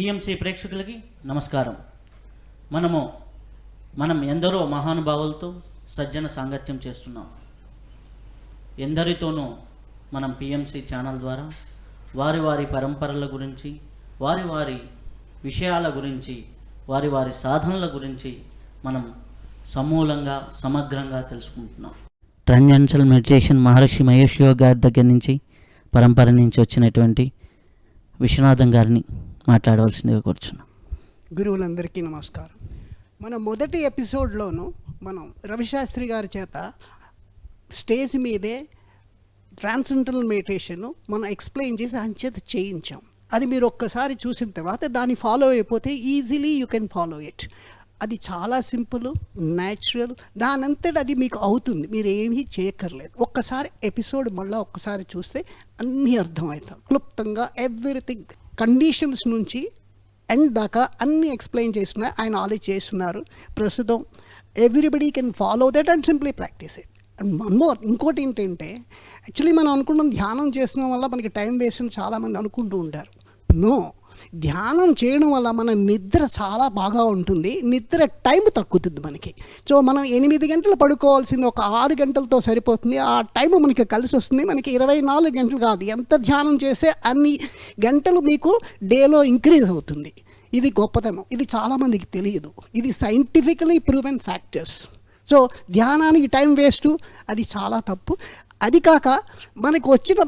PMC ప్రేక్షకులకి నమస్కారం. మనం ఎందరో మహానుభావులతో సజ్జన సాంగత్యం చేస్తున్నాం. ఎందరితోనూ మనం పిఎంసి ఛానల్ ద్వారా వారి పరంపరల గురించి, వారి విషయాల గురించి, వారి సాధనల గురించి మనం సమూలంగా సమగ్రంగా తెలుసుకుంటున్నాం. ట్రాన్జెన్షనల్ మెడిటేషన్ మహర్షి మహేష్ యోగి గారి దగ్గర నుంచి పరంపర నుంచి వచ్చినటువంటి విశ్వనాథం గారిని మాట్లాడవలసిందిగా కూర్చున్నాం. గురువులందరికీ నమస్కారం. మన మొదటి ఎపిసోడ్లోనూ మనం రవిశాస్త్రి గారి చేత స్టేజ్ మీదే ట్రాన్సెండెంటల్ మెడిటేషన్ మనం ఎక్స్ప్లెయిన్ చేసి ఆయన చేత చేయించాం. అది మీరు ఒక్కసారి చూసిన తర్వాత దాన్ని ఫాలో అయిపోతే easily you can follow it. అది చాలా సింపుల్, న్యాచురల్, దానంతట అది మీకు అవుతుంది, మీరు ఏమీ చేయక్కర్లేదు. ఒక్కసారి ఎపిసోడ్ మళ్ళీ ఒక్కసారి చూస్తే అన్నీ అర్థమవుతాం. క్లుప్తంగా ఎవ్రీథింగ్ కండిషన్స్ నుంచి ఎండ్ దాకా అన్నీ ఎక్స్ప్లెయిన్ చేస్తున్నారు. ఆయన ఆల్రెడీ చేస్తున్నారు. ప్రస్తుతం everybody can follow that and simply practice it. And one more, ఇంకోటి ఏంటంటే యాక్చువల్లీ మనం అనుకుంటాం ధ్యానం చేసిన వల్ల మనకి టైం వేస్ట్ అని చాలామంది అనుకుంటూ ఉంటారు. నో, ధ్యానం చేయడం వల్ల మన నిద్ర చాలా బాగా ఉంటుంది, నిద్ర టైం తగ్గుతుంది మనకి. సో మనం 8 గంటలు పడుకోవాల్సింది ఒక 6 గంటలతో సరిపోతుంది. ఆ టైం మనకి కలిసి వస్తుంది. మనకి 24 గంటలు కాదు, ఎంత ధ్యానం చేస్తే అన్ని గంటలు మీకు డేలో ఇంక్రీజ్ అవుతుంది. ఇది గొప్పతనం. ఇది చాలామందికి తెలియదు. ఇది సైంటిఫికలీ ప్రూవెన్ ఫ్యాక్టర్స్. సో ధ్యానానికి టైం వేస్ట్, అది చాలా తప్పు. అది కాక మనకు వచ్చిన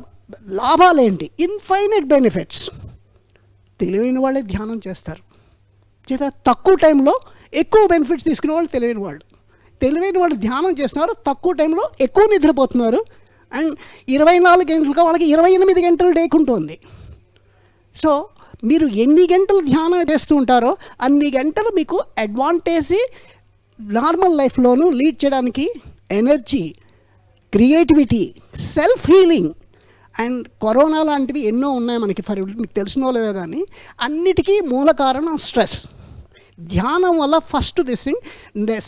లాభాలేంటి? Infinite benefits. తెలివైన వాళ్ళే ధ్యానం చేస్తారు. చేత తక్కువ టైంలో ఎక్కువ బెనిఫిట్స్ తీసుకునే వాళ్ళు తెలివైన వాళ్ళు ధ్యానం చేస్తున్నారు, తక్కువ టైంలో ఎక్కువ నిద్రపోతున్నారు. అండ్ 24 గంటలుగా వాళ్ళకి 28 గంటలు డేకుంటుంది. సో మీరు ఎన్ని గంటలు ధ్యానం చేస్తూ ఉంటారో అన్ని గంటలు మీకు అడ్వాంటేజ్ నార్మల్ లైఫ్లోనూ లీడ్ చేయడానికి energy, creativity, self healing and corona లాంటివి ఎన్నో ఉన్నాయి మనకి. మీకు తెలిసినో లేదో కానీ అన్నిటికీ మూల కారణం స్ట్రెస్. ధ్యానం వల్ల ఫస్ట్ దిస్ థింగ్,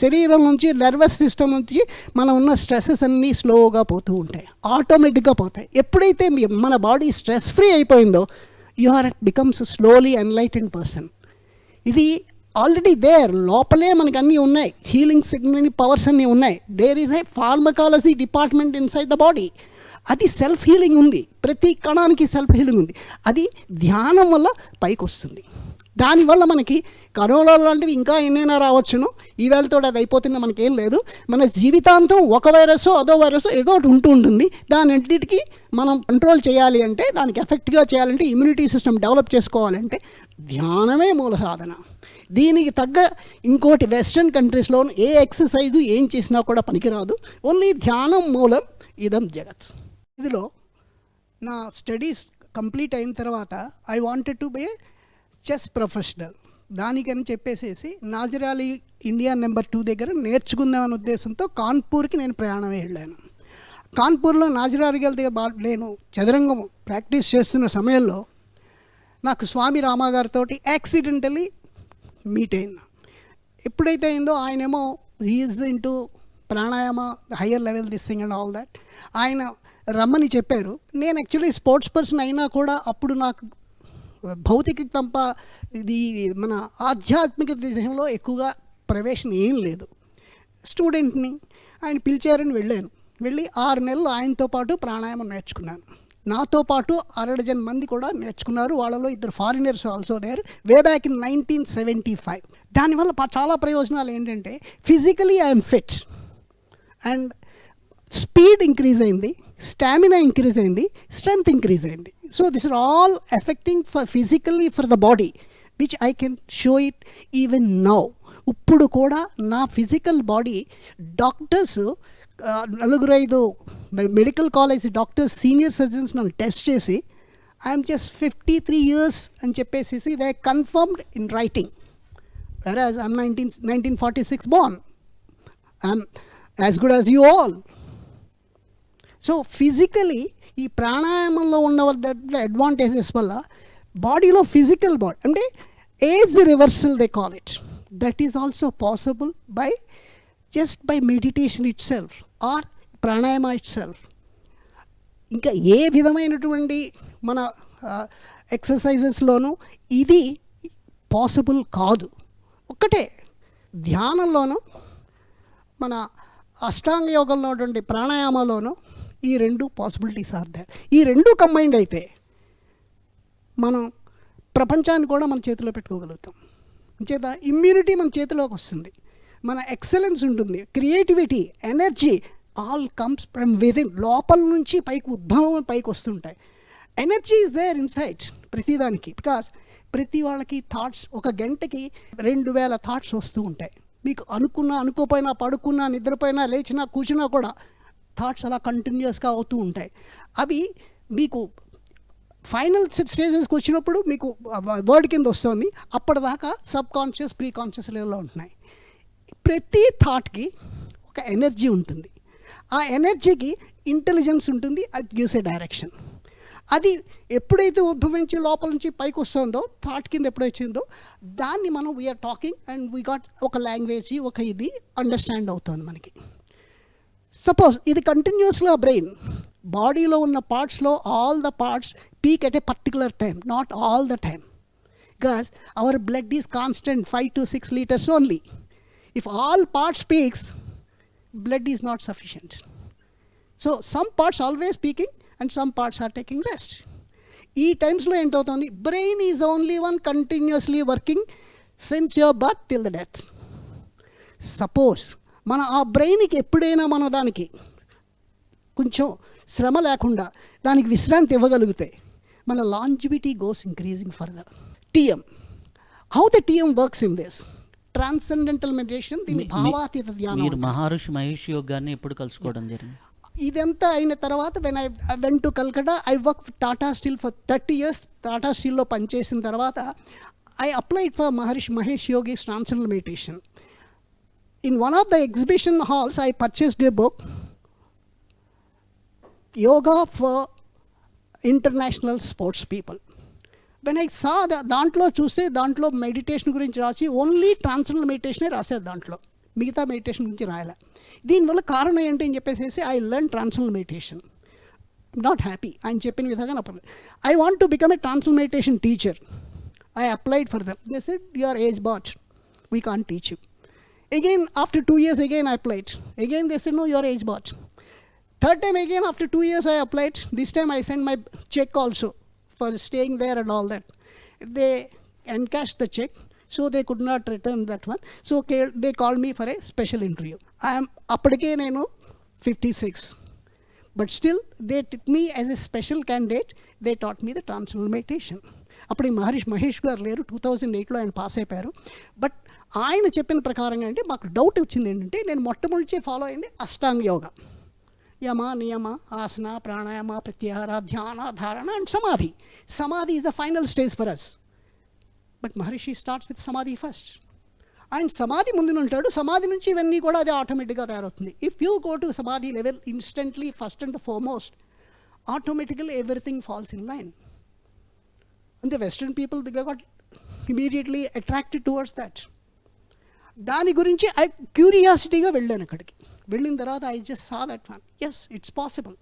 శరీరం నుంచి నర్వస్ సిస్టమ్ నుంచి మనం ఉన్న స్ట్రెస్సెస్ అన్నీ స్లోగా పోతూ ఉంటాయి, ఆటోమేటిక్గా పోతాయి. ఎప్పుడైతే మన బాడీ స్ట్రెస్ ఫ్రీ అయిపోయిందో you are becomes slowly enlightened person. ఇది ఆల్రెడీ దేర్, లోపలే మనకి అన్నీ ఉన్నాయి. హీలింగ్ సిగ్నల్ పవర్స్ అన్నీ ఉన్నాయి. There is a pharmacology department inside the body. అది సెల్ఫ్ హీలింగ్ ఉంది. ప్రతి కణానికి సెల్ఫ్ హీలింగ్ ఉంది. అది ధ్యానం వల్ల పైకి వస్తుంది. దానివల్ల మనకి కరోనా లాంటివి ఇంకా ఎన్నైనా రావచ్చును. ఈవేళతో అది అయిపోతున్నా మనకేం లేదు. మన జీవితాంతం ఒక వైరస్ అదో వైరస్ ఏదో ఒకటి ఉంటూ ఉంటుంది. దానింటికి మనం కంట్రోల్ చేయాలి అంటే, దానికి ఎఫెక్ట్గా చేయాలంటే, ఇమ్యూనిటీ సిస్టమ్ డెవలప్ చేసుకోవాలంటే ధ్యానమే మూల సాధన. దీనికి తగ్గ ఇంకోటి వెస్ట్రన్ కంట్రీస్లో ఏ ఎక్సర్సైజు ఏం చేసినా కూడా పనికిరాదు. ఓన్లీ ధ్యానం మూలం ఇదం జగత్. ఇందులో నా స్టడీస్ కంప్లీట్ అయిన తర్వాత I wanted to be A chess professional. దానికని చెప్పేసి నాజర్-అలీ ఇండియా నెంబర్ 2 దగ్గర నేర్చుకుందామనే ఉద్దేశంతో కాన్పూర్కి నేను ప్రయాణం వెళ్ళాను. కాన్పూర్లో నాజర్-అలీ గారి దగ్గర నేను చదరంగం ప్రాక్టీస్ చేస్తున్న సమయంలో నాకు స్వామి రామా గారితో యాక్సిడెంటలీ మీట్ అయింది. ఎప్పుడైతే అయిందో ఆయనేమో he is into pranayama, higher level this thing and all that. ఆయన రమ్మని చెప్పారు. నేను యాక్చువల్లీ స్పోర్ట్స్ పర్సన్ అయినా కూడా అప్పుడు నాకు భౌతిక తప్ప ఇది మన ఆధ్యాత్మిక విషయంలో ఎక్కువగా ప్రవేశం ఏం లేదు. స్టూడెంట్ని ఆయన పిలిచారని వెళ్ళాను. వెళ్ళి 6 నెలలు ఆయనతో పాటు ప్రాణాయామం నేర్చుకున్నాను. నాతో పాటు 60 మంది కూడా నేర్చుకున్నారు. వాళ్ళలో 2 foreigners also there way back in 1975. దానివల్ల చాలా ప్రయోజనాలు ఏంటంటే physically I'm fit and speed increase అయింది, స్టామినా ఇంక్రీజ్ అయింది, స్ట్రెంగ్త్ ఇంక్రీజ్ అయింది. So this are all affecting for physically for the body which I can show it even now. ఇప్పుడు కూడా నా physical body doctors 4-5 medical college doctors, senior surgeons నన్ను test చేసి I'm just 53 years అని చెప్పేసి they confirmed in writing. whereas I'm 1946 born. I'm as good as you all. So physically ఈ ప్రాణాయామంలో ఉన్న అడ్వాంటేజెస్ వల్ల బాడీలో ఫిజికల్ బాడీ అంటే age reversal they call it, that is also possible by just by meditation itself or pranayama itself. ఇంకా ఏ విధమైనటువంటి మన ఎక్సర్సైజెస్లోనూ ఇది పాసిబుల్ కాదు. ఒక్కటే ధ్యానంలోనూ మన అష్టాంగ యోగంలో ఉన్నటువంటి ప్రాణాయామాలోనూ ఈ రెండు పాసిబిలిటీస్ ఆర్ దేర్. ఈ రెండు కంబైండ్ అయితే మనం ప్రపంచాన్ని కూడా మన చేతిలో పెట్టుకోగలుగుతాం. చేత ఇమ్యూనిటీ మన చేతిలోకి వస్తుంది, మన ఎక్సలెన్స్ ఉంటుంది, creativity, energy all comes from within. లోపల నుంచి పైకి ఉద్భవం పైకి వస్తుంటాయి. ఎనర్జీ ఈజ్ దేర్ ఇన్సైడ్ ప్రతిదానికి. బికాస్ ప్రతి వాళ్ళకి థాట్స్ ఒక గంటకి 2000 థాట్స్ వస్తూ ఉంటాయి. మీకు అనుకున్నా అనుకోపోయినా, పడుకున్నా, నిద్రపోయినా, లేచినా, కూర్చున్నా కూడా థాట్స్ అలా కంటిన్యూస్గా అవుతూ ఉంటాయి. అవి మీకు ఫైనల్ స్టేజెస్కి వచ్చినప్పుడు మీకు వర్డ్ కింద వస్తుంది. అప్పటిదాకా సబ్ కాన్షియస్, ప్రీ కాన్షియస్ లెవెల్లో ఉంటున్నాయి. ప్రతి థాట్కి ఒక ఎనర్జీ ఉంటుంది. ఆ ఎనర్జీకి ఇంటెలిజెన్స్ ఉంటుంది. అది గివ్స్ ఏ డైరెక్షన్. అది ఎప్పుడైతే ఉద్భవించి లోపల నుంచి పైకి వస్తుందో, థాట్ కింద ఎప్పుడు వచ్చిందో, దాన్ని మనం we are talking and we got ఒక లాంగ్వేజ్, ఒక ఇది అండర్స్టాండ్ అవుతుంది మనకి. సపోజ్ ఇది కంటిన్యూస్గా బ్రెయిన్ బాడీలో ఉన్న పార్ట్స్లో all the parts peak at a particular time, not all the time, because our blood is constant 5 to 6 liters only. If all parts peaks, blood is not sufficient. So some parts always peaking and some parts are taking rest. ఈ టైమ్స్లో ఏంటవుతుంది, brain is only one continuously working since your birth till the death. Suppose మన ఆ బ్రెయిన్కి ఎప్పుడైనా మన దానికి కొంచెం శ్రమ లేకుండా దానికి విశ్రాంతి ఇవ్వగలిగితే మన longevity goes increasing further. TM, how the TM works in this transcendental meditation, దీన్ని భావాతీత ధ్యానం. మీరు మహర్షి మహేష్ యోగ్ గారిని ఎప్పుడు కలుసుకోవడం జరిగింది? ఇదంతా అయిన తర్వాత when I went to Calcutta, I work Tata Steel for 30 years. Tata స్టీల్లో పనిచేసిన తర్వాత I applied for Maharishi Mahesh Yogi's transcendental meditation. In one of the exhibition halls I purchased a book, yoga for international sports people. When I saw దాంట్లో చూస్తే దాంట్లో meditation గురించి రాసి only transcendental మెడిటేషనే రాసేది, దాంట్లో మిగతా మెడిటేషన్ గురించి రాయలే. దీనివల్ల కారణం ఏంటి అని చెప్పేసి I learn transcendental meditation. Not happy ఆయన చెప్పిన విధంగా నా I want to become a transcendental meditation teacher. I applied for them. They said you are age but, we can't teach you. Again after 2 years again I applied. Again they said no, you are age bot. Third time again after 2 years I applied. This time I sent my check also for staying there and all that. They encashed the check, so they could not return that one. So they called me for a special interview. I am appadike nenu 56, but still they took me as a special candidate. They taught me the transcendental meditation. అప్పుడు మహర్షి మహేష్ గారు లేరు, 2008లో ఆయన pass అయిపోయారు. But ఆయన చెప్పిన ప్రకారంగా అంటే మాకు డౌట్ వచ్చింది ఏంటంటే, నేను మొట్టమొదటి ఫాలో అయింది అష్టాంగ యోగా, యమ నియమ ఆసన ప్రాణాయామ ప్రత్యాహార ధ్యాన ధారణ and samadhi. Samadhi is the final stage for us. But Maharishi starts with samadhi first. ఆయన సమాధి ముందు ఉంటాడు, సమాధి నుంచి ఇవన్నీ కూడా అది ఆటోమేటిక్గా తయారవుతుంది. If you go to samadhi level instantly, first and foremost, automatically everything falls in line. And the Western people, they got immediately attracted towards that. దాని గురించి ఐ క్యూరియాసిటీగా వెళ్ళాను అక్కడికి. వెళ్ళిన తర్వాత I just saw that one, yes it's possible.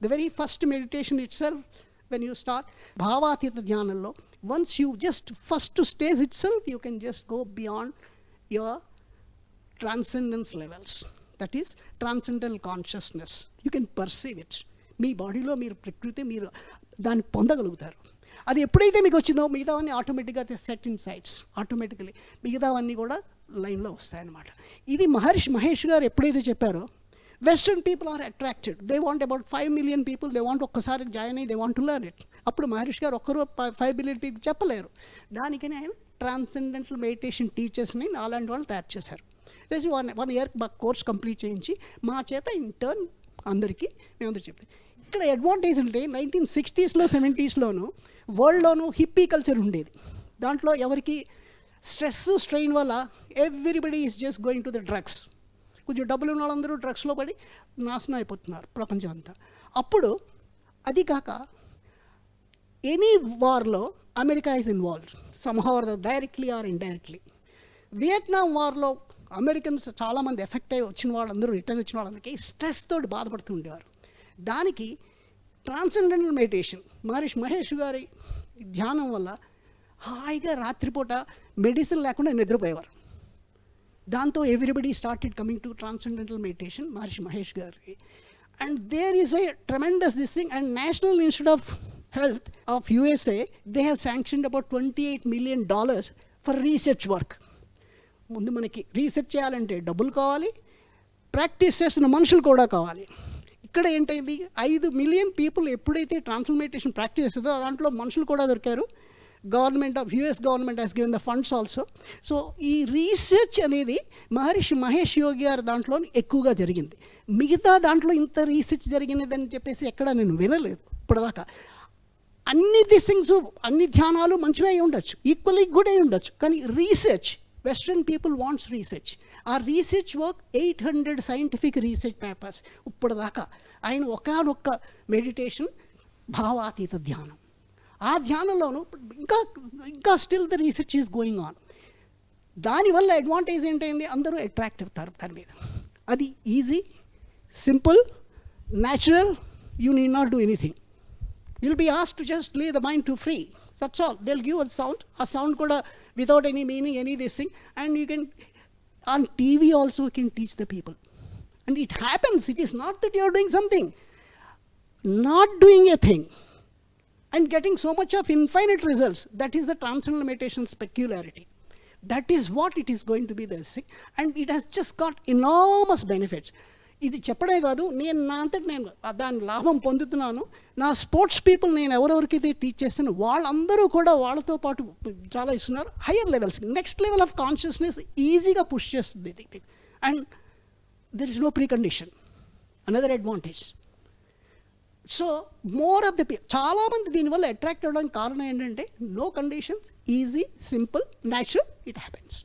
The very first meditation itself when you start భావాతీత ధ్యానంలో, once you just first stage itself you can just go beyond your transcendence levels. That is transcendental consciousness. You can perceive it. మీ బాడీలో మీరు ప్రకృతి మీరు దాన్ని పొందగలుగుతారు. అది ఎప్పుడైతే మీకు వచ్చిందో మిగతావన్నీ ఆటోమేటిక్గా సెట్ ఇన్ సైడ్స్, ఆటోమేటికలీ మిగతావన్నీ కూడా లైన్లో వస్తాయన్నమాట. ఇది మహర్షి మహేష్ గారు ఎప్పుడైతే చెప్పారో, western people are attracted. They want about 5 million people, they want ఒక్కసారి జాయిన్ అయ్యి they want to learn it. అప్పుడు మహర్షి గారు ఒక్కరు 5 billion people చెప్పలేరు. దానికని ఆయన ట్రాన్సెండెంటల్ మెడిటేషన్ టీచర్స్ని అలాంటి వాళ్ళు తయారు చేశారు. చేసి 1 year కోర్స్ కంప్లీట్ చేయించి మా చేత ఇంటర్న్ అందరికీ మేమందరూ చెప్పాం. ఇక్కడ అడ్వాంటేజ్ అంటే 1960s 70s వరల్డ్లోనూ హిప్పీ కల్చర్ ఉండేది. దాంట్లో ఎవరికి స్ట్రెస్ స్ట్రెయిన్ వల్ల everybody is just going to the drugs. కొంచెం డబ్బులు ఉన్న వాళ్ళందరూ డ్రగ్స్లో పడి నాశనం అయిపోతున్నారు ప్రపంచం అంతా. అప్పుడు అది కాక ఎనీ వార్లో America is involved somehow or directly or indirectly. Vietnam వార్లో అమెరికన్స్ చాలామంది ఎఫెక్ట్ అయ్యి వచ్చిన వాళ్ళందరూ, రిటర్న్ వచ్చిన వాళ్ళందరికీ స్ట్రెస్ తోటి బాధపడుతూ ఉండేవారు. దానికి ట్రాన్సెండెంటల్ మెడిటేషన్ మహర్షి మహేష్ గారి ధ్యానం వల్ల హాయిగా రాత్రిపూట మెడిసిన్ లేకుండా నిద్రపోయేవారు. దాంతో everybody started coming to transcendental meditation Maharishi Mahesh గారికి. And there is a tremendous this thing. And national institute of health of USA, they have sanctioned about $28 million for research work. ముందు మనకి రీసెర్చ్ చేయాలంటే డబ్బులు కావాలి, ప్రాక్టీస్ చేస్తున్న మనుషులు కూడా కావాలి. ఇక్కడ ఏంటైంది, 5 million పీపుల్ ఎప్పుడైతే ట్రాన్స్ఫర్మేషన్ ప్రాక్టీస్ చేస్తుందో దాంట్లో మనుషులు కూడా దొరికారు. Government of US government has given the funds also. So ఈ రీసెర్చ్ అనేది మహర్షి మహేష్ యోగి గారి దాంట్లో ఎక్కువగా జరిగింది. మిగతా దాంట్లో ఇంత రీసెర్చ్ జరిగినదని చెప్పేసి ఎక్కడ నేను వినలేదు ఇప్పటిదాకా. అన్ని థింగ్స్, అన్ని ధ్యానాలు మంచివే అయి ఉండొచ్చు, ఈక్వల్లీ గుడ్ అయి ఉండొచ్చు, కానీ research, western people wants research. ఆ research work 800 scientific research papers ఇప్పటిదాకా. ఆయన ఒకానొక్క మెడిటేషన్ భావాతీత ధ్యానం, ఆ ధ్యానంలోనూ ఇంకా ఇంకా still the research is going on. దానివల్ల అడ్వాంటేజ్ ఏంటైంది, అందరూ అట్రాక్ట్ అవుతారు దాని మీద. అది easy, simple, natural, you need not do anything. You'll be asked to just lay the mind to free. That's all. They'll give a sound kuda without any meaning, any this thing. And you can, on TV also you can teach the people. And it happens. It is not that you're doing something. Not doing a thing and getting so much of infinite results. That is the transcendental meditation's peculiarity. That is what it is going to be this thing. And it has just got enormous benefits. ఇది చెప్పడే కాదు, నేను నా అంతటి నేను దాని లాభం పొందుతున్నాను. నా స్పోర్ట్స్ పీపుల్ నేను ఎవరెవరికైతే టీచ్ చేస్తానో వాళ్ళందరూ కూడా వాళ్ళతో పాటు చాలా ఇస్తున్నారు. Higher levels, next level of consciousness ఈజీగా పుష్ చేస్తుంది. And there is no precondition, another advantage. So more of the చాలామంది దీనివల్ల అట్రాక్ట్ అవ్వడానికి కారణం ఏంటంటే no conditions, easy, simple, natural, it happens.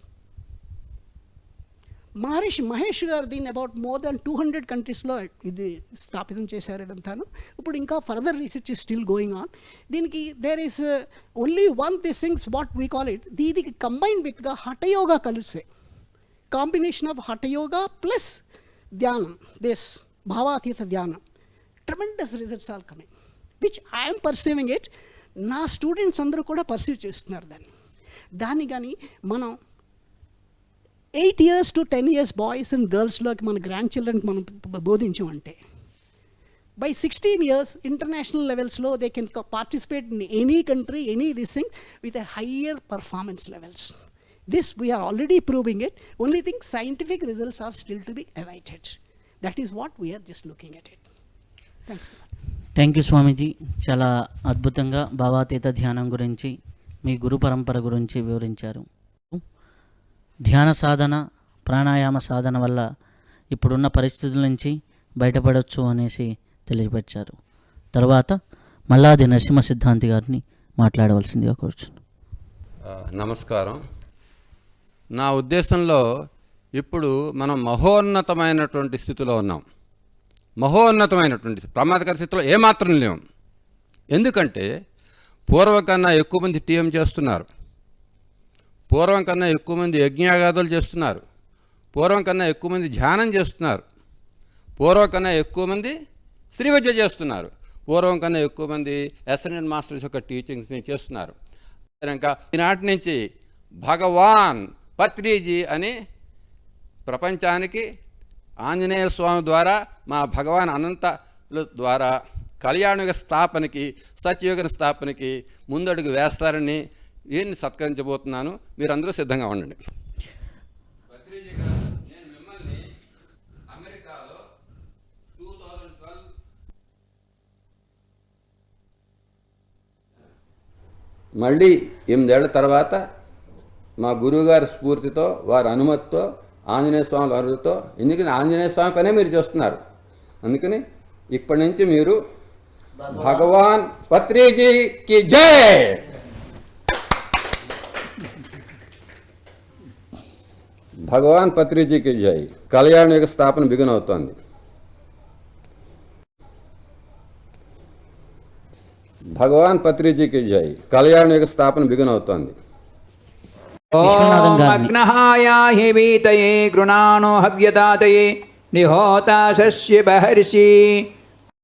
Maharishi Mahesh గారు దీన్ని అబౌట్ మోర్ దాన్ 200 కంట్రీస్లో ఇది స్థాపితం చేశారు. ఇదంతాను ఇప్పుడు ఇంకా further research is still going on. దీనికి there is only one this things what we call it, దీనికి కంబైన్ విత్గా హఠయోగా కలిసే కాంబినేషన్ ఆఫ్ హఠయోగా ప్లస్ ధ్యానం, దిస్ భావాతీత ధ్యానం, tremendous results are coming, which I'm perceiving it. నా స్టూడెంట్స్ అందరూ కూడా పర్సీవ్ చేస్తున్నారు దాన్ని. కానీ మనం 8 years to 10 years boys and గర్ల్స్లోకి మన గ్రాండ్ చిల్డ్రన్కి మనం బోధించామంటే బై 16 years ఇంటర్నేషనల్ లెవెల్స్లో they can participate in any country, any this thing with a higher performance levels. This we're already proving it. Only thing scientific results are still to be awaited. That is what we're just looking at it. Thank you Swamiji. చాలా అద్భుతంగా భావాతీత ధ్యానం గురించి, మీ గురు పరంపర గురించి వివరించారు. ధ్యాన సాధన, ప్రాణాయామ సాధన వల్ల ఇప్పుడున్న పరిస్థితుల నుంచి బయటపడవచ్చు అనేసి తెలియపరిచారు. తర్వాత మల్లాది నరసింహ సిద్ధాంతి గారిని మాట్లాడవలసిందిగా కోరుచున్నాను. నమస్కారం. నా ఉద్దేశంలో ఇప్పుడు మనం మహోన్నతమైనటువంటి స్థితిలో ఉన్నాం. మహోన్నతమైనటువంటి ప్రమాదకర స్థితిలో ఏమాత్రం లేవు. ఎందుకంటే పూర్వం కన్నా ఎక్కువ మంది టీఎం చేస్తున్నారు, పూర్వం కన్నా ఎక్కువ మంది యజ్ఞయాగాదులు చేస్తున్నారు, పూర్వం కన్నా ఎక్కువ మంది ధ్యానం చేస్తున్నారు, పూర్వం కన్నా ఎక్కువ మంది శ్రీవిద్య చేస్తున్నారు, పూర్వం కన్నా ఎక్కువ మంది అసెండెంట్ మాస్టర్స్ యొక్క టీచింగ్స్ని చేస్తున్నారు. ఇంకా ఈనాటి నుంచి భగవాన్ పత్రిజీ అని ప్రపంచానికి ఆంజనేయ స్వామి ద్వారా, మా భగవాన్ అనంతల ద్వారా కళ్యాణయుగ స్థాపనకి, సత్యయుగ స్థాపనకి ముందడుగు వేస్తారని ఈయన్ని సత్కరించబోతున్నాను. మీరందరూ సిద్ధంగా ఉండండి. పత్రిజీ గారు, నేను మిమ్మల్ని అమెరికాలో 2012 మళ్ళీ 8 ఏళ్ల తర్వాత మా గురువుగారి స్ఫూర్తితో, వారి అనుమతితో, ఆంజనేయ స్వామి వారితో, ఎందుకని ఆంజనేయ స్వామి పనే మీరు చేస్తున్నారు, అందుకని ఇప్పటి నుంచి మీరు భగవాన్ పత్రిజీకి జై. భగవాన్ పత్రిజీకి జై. కళ్యాణ యుగ స్థాపన బిగిన్ అవుతోంది. భగవాన్ పత్రిజీకి జై. కళ్యాణ యుగ స్థాపన బిగిన్ అవుతోంది. విశ్వనాథం గారిని. అగ్నహాయాహి వీతయే గృణానో హవ్యదాతయే నిహోతా సస్య బహర్షి